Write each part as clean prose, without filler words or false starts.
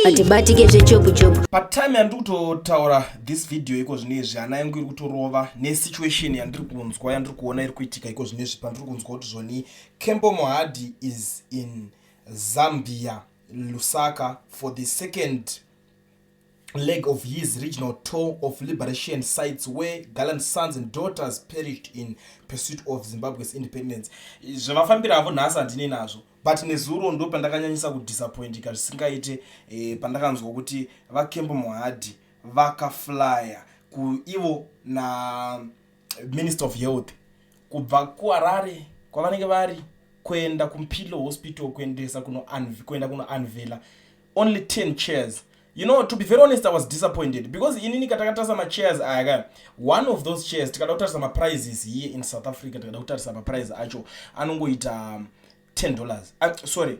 atibatike zvechopu chopu. Patime yandiri kutotaura this video iko zvinezvi hana yangu iri kutorova nesituation yandiri kunzwa yandiri kuona iri kuitika iko zvinezvi pandiri kunzwa kuti zvoni Kembo Mohadi is in Zambia, Lusaka, for the second leg of his regional tour of liberation sites where gallant sons and daughters perished in pursuit of Zimbabwe's independence. Zvavafambira avo nhasi handine nazvo, but nezuro ndo pandakanyanyisa kudisappointika zvisingaite pandakanzwa kuti vaKembo Mohadi vakaflya kuivo na Minister of Health kubva kuHarare kwavanenge vari kuenda kuMphilo Hospital kuendesa kuenda kuno unveila only 10 chairs. You know, to be very honest, I was disappointed because inini katakatasa ma chairs aya, one of those chairs tikada kutarisa ma prices here in South Africa, tikada kutarisa ma price acho anongoita $10. Sorry,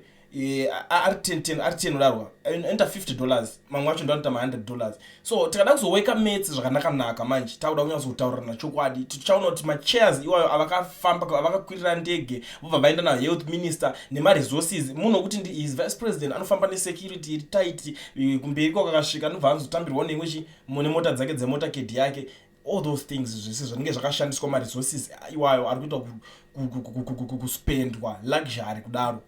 ari $10 enter $50, mamwe acho ndoita $100. So tikada kuzoweka mates zvakanaka manje tauda kunyazotaurana chokwadi tichaona kuti ma chairs iwayo avakafamba avakakwirira ndege vobva vaenda na health minister nema resources muno kuti ndi his vice president anofamba ne security tight kumberi kwakasvika anobva anzotambirwa nemwechi mune mota dzake dzemota kedi yake. All those things zvese zvinenge zvakashandiswa ma resources iwayo ari kuita kuspendwa luxury kudaro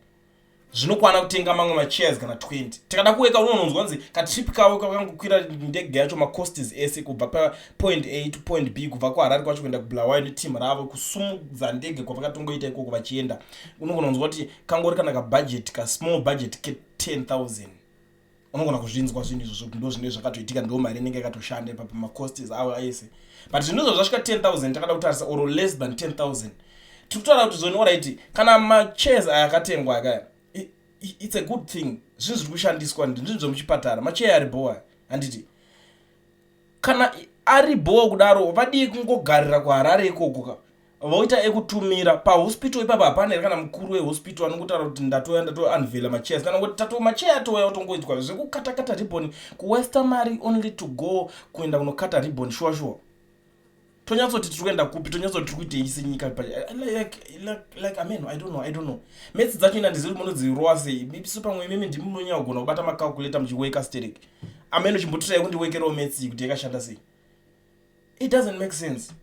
zvinokwana kutenga mamwe ma chairs kana 20. Tikada kuweka unonzwa nzi ka trip kawo kakangokwira ndege yacho ma costs ese kubva pa point A to point B kubva kuHarare kwacho kuenda kuBulawayo neteam ravo kusumudza ndege kwavakatongoita ikoko vachienda unongonzwa kuti kangori kana ka budget ka small budget ke 10,000 unongona kuzvinzwa zvinhu izvo ndo zvine zvakatoitika ndo mari inenge yakatoshanda pa ma costs avo aise, but zvinhu zvasvika 10,000 takada kutarisa or less than 10,000 tikutaura kuti zvoni alright kana ma chairs ayakatengwa akaya it's a good thing. Zvinhu zviri kushandiswa ndizvo zvomuchipatara macheya ari boa handiti kana ari boa kudaro vadii kungogarira kuHarare ikoko voita ekutumira pahospital ipapa hapana kana mukuru wehospital anongotaura kuti ndatounveila machairs kana kuti tato macheya atoya utongoitwa zvekukata ribbon kuwesta mari only to go kuenda kunokata ribbon sure tonyatsoti tiri kuenda kupi tonyatsoti tiri kuitei senyika like I don't know maths dzacho ina ndiziri munodzirowa sei biso pamwe mimi ndimi munonyanya kugona kubata macalculator muchiweka sterek ameno chimbotirai kundiwekerawo maths kuti yakashanda sei. It doesn't make sense.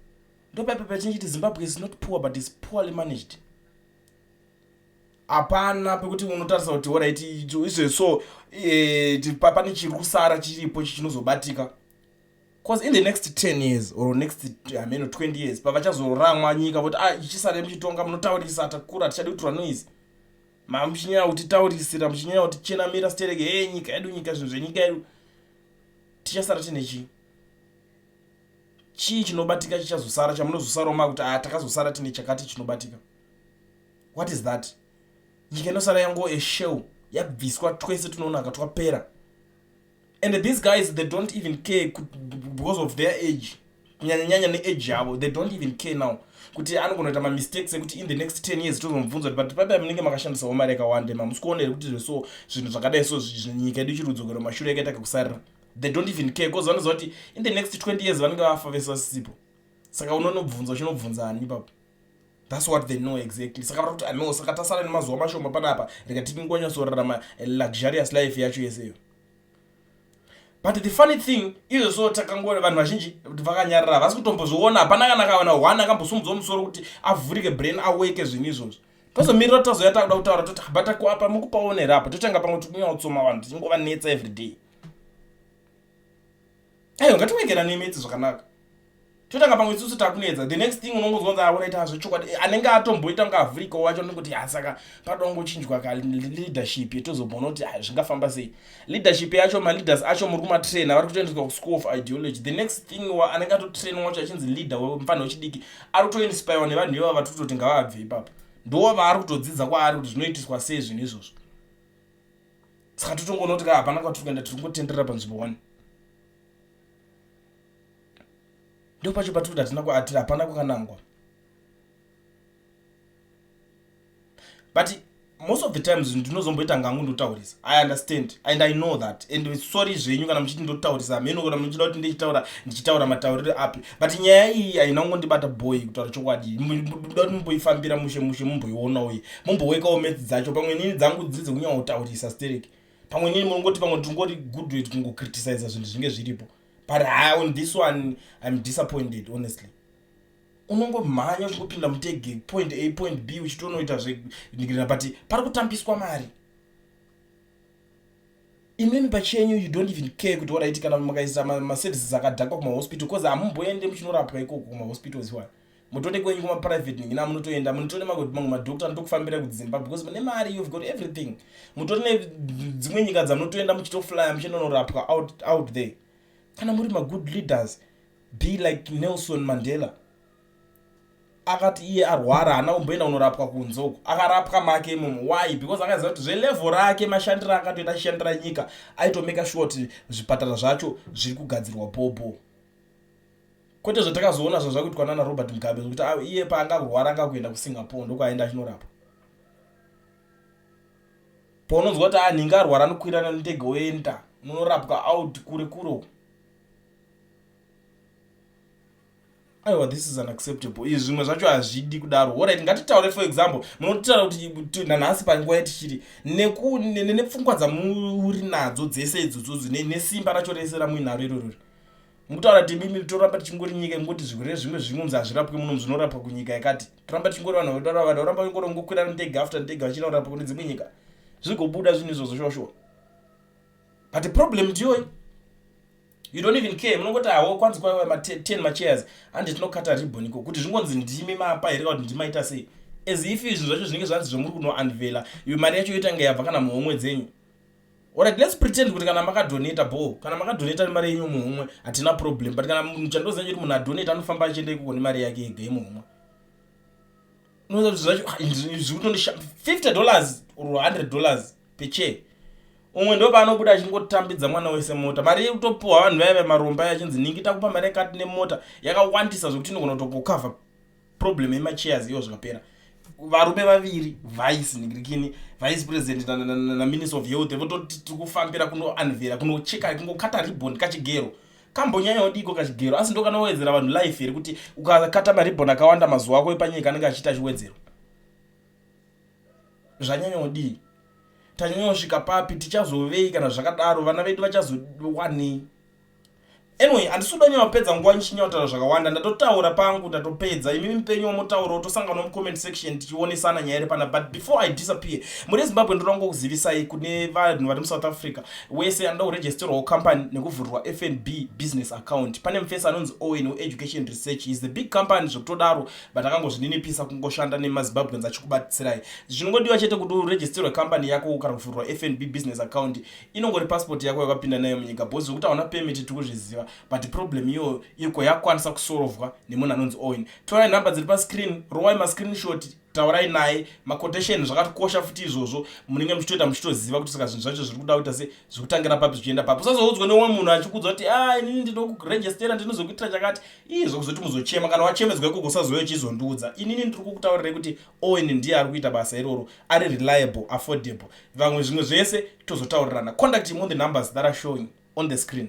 Ndo paipa tinchiti Zimbabwe is not poor but is poorly managed. Hapana pekuti unotarisa kuti alright izvo so pane chiri kusara chiripo chinozobatika. Because in the next 10 years or next 20 years pavachazoramwa nyika kuti ichisare muchitonga munotaurisa takura tichade kutura noise muchinyanya kuti taurisira muchinyanya kuti chenamira stereke nyika yedu nyika zvinhu zvenyika yedu tichasara tine chii chinobatika chichazosara chamunozosarawo makuti takazosara tine chakati chinobatika. What is that? Nyika inosara yango eshell yabviswa twese tunoonaka twapera. And these guys, they don't even care because of their age. Nyanya ne age yavo, they don't even care now. Kuti anogonoita ma mistakes ekuti in the next 10 years tozomubvunza but paipa munenge makashandisa mari yakawanda mamusikuonera kuti so zvinhu zvakadai so nyika yedu chirudzokero mashure yakaita kusarira. They don't even care because vanoziva kuti in the next 20 years vanenge vafa vese vasisipo. Saka unonobvunza uchinobvunza ani ipapo. That's what they know exactly. Saka kuti no saka tasara nemazuva mashoma panapa rega tipingonyatsorarama luxurious life yacho yeseyo. But the funny thing is so takangora vanhu vazhinji vakanyarara vasi kutombozviona hapana kana kawana one akambosumudzwa musoro kuti avhurike brain awake zvinhu izvozvo tozomirira tazoyata kuda kutaura toti bata kuapa mukupaonera apa totanga pamwe tikunyatsoma vanhu tichingovanetsa every day. Ayo ngatiwekera nemetsi zvakanaka totanga pamwe isusu takunetsa the next thing unongozonza aonaita zvechokwadi anenge atomboita kunge avhurika wacho nekuti saka padongochinjwa ka leadership yetozobona kuti zvingafamba sei. Leadership yacho ma leaders acho muri kumatrainer vari kutoendeswa kuschool of ideology. The next thing anenge atotrainer wacho achinzi leader wemufana wechidiki ari kutoinspire nevanhu ivava vari kutoti ngavabve ipapo ndo vaari kutodzidza kwaari kuti zvinoitiswa sei zvinhu izvozvo. Saka totongoona kuti hapana kwatiri kuenda tiri kungotenderera panzvimbo 1 ndo pacho patiri kuti hatina kuatira hapana kwakanangwa. But most of the times ndinozomboita ngangu ndotaurisa I understand and I know that and sorry zvenyu kana muchiti ndotaurisa meno kana muchida kuti ndichitaura matauriro api but nyaya iyi haina kungondibata boy kutaura chokwadi muda kuti mumboifambira mushe mumboiona uye mumbowekawo maths dzacho pamwe nini dzangu dzidze kunyanya kutaurisa stereki pamwe nini munongoti pamwe tungori good way kungo criticize zvinhu zvinge zviripo, but on this one I'm disappointed honestly. Unongomhanya uchingopinda mutege point A point B uchitonoita zvenigirira but pari kutambiswa mari. Imemi pachenyu you don't even care kuti waraiti kana makaisa maservices akadhakwa kumahospital because hamumboende muchinorapwa ikoko kumahospitals iwayo. Mutode kwenyu kumaprivate ningina munotoenda munotone mamwe madhokta anotokufambira kuZimbabwe because mune mari, you've got everything. Mutone dzimwe nyika dzamunotoenda muchitoflya muchinonorapwa out there. Kana muri good leaders, be like Nelson Mandela. Akati iye arwara hana kumboenda kunorapwa kunzoko, akarapwa make imomo. Why? Because akaziva kuti zvelevel rake mashandiro akatoita achishandira nyika aitomeka sure kuti zvipatara zvacho zviri kugadzirwa popo. Kwete zvatakazoona zvazvakuitwa nana Robert Mugabe kuti iye paangarwara angakuenda kuSingapore ndokwaenda achinorapa. Paunonzwa kuti ninge arwara anokwirana ndege oenda unorapwa out kure kure. Aiwa, this is unacceptable. Izvi zvimwe zvacho hazvidi kudaro. Alright, ngatitaure for example, munotaura kuti nanhasi panguva yatichiri nepfungwa dzamuri nadzo dzese idzodzo nesimba racho rese ramuinaro iroro. Mukutaura kuti mimi toramba tichingori nyika ingoti zvirwere zvimwe munzi hazvirapwe muno zvinorapwa kunyika yakati. Toramba tichingori vanhu varamba ngokwira ndege after ndege vachinorapwa kune dzimwe nyika. Zvigobuda zvinhu izvozvo shosho. But the problem ndiyo, you don't even care. Munongoti kwanzi kwa 10 machairs andi tinokata ribbon iko kuti zvingonzi ndimi mapa here kuti ndimaita sei, as if izvi zvacho zvinenge zvanzi zvomuri kunounveila mari yacho yoita yabva kana muhomwe dzenyu. Alright, let's pretend kuti kana makadonata kana makadonata mari yenyu muhomwe hatina problem, but kana muchandoziva kuti munhu adonata anofamba achienda ikoko nemari yake yega yemuhomwe. Unoziva kuti zvacho zvikutondi $50 or $100 per chair. Umwe ndo paanobuda achingotambidza mwana wese mota. Mari ikutopuwa vanhu vaya maromba yachinzi ningi takupa mari yakati nemota yakawandisa zvokuti inogona kutokukavha problem yemachairs iyo zvakapera. Varume vaviri, vice ningirikini, vice president na minister of health vototi tikufambira kunounveila kunocheka kungokata ribbon kachigero. Kambonyanya odiko kachigero, asi ndo kanowedzera vanhu life here kuti ukakata maribbon akawanda mazuva ako epanyika anenge achiita chiwedzero. Zvanyanya odii. Tanyosvika papi tichazovei kana zvakadaro vana vedu vachazowani. Anyway, handisudi nyawapedza nguva nchinyautaura zvakawanda, ndatotaura pangu ndatopedza. Imi mupenyu mutaura utosangana mu comment section tichionesana nyaya pana. But before I disappear, muri Zimbabwe ndorongo kuzivisai kune vanhu vari South Africa wese anda kuregisterwa company nekuvhurwa FNB business account. Pane mufesi anonzi Owen Education Research, is the big company zvokutodaro, but akangozvininipisa kungoshanda nemaZimbabweans achikubatsirai. Zvinongodiwa chete kuti uregisterwe company yako kana kuvhurwa FNB business account, inongori passport yako yakapinda nayo munyika, bozi kuti hauna permit tikuzviziva. But the problem iyo iko yakwanisa kusolvwa nemunhu anonzi Owen. Torai number dziri pa screen, rowai ma screenshot, taurai naye, ma quotation zvakatokosha futi izvozvo, munenge muchitoita muchitoziva kuti saka zvinhu zvacho zviri kuda kuita sei, zviri kutangira papi zvichienda papi. Usazoudzwa neumwe munhu achikudza kuti inini ndinoda kuregistera ndinozokuitira chakati, izvo kuzoti muzochema, kana wachemedzwa ikoko usazouya uchizondiudza. Inini ndiri kukutaurirai kuti Owen ndiye ari kuita basa iroro, ari reliable, affordable. Vamwe zvimwe zvese tozotaurirana. Contact him on the numbers that are showing on the screen.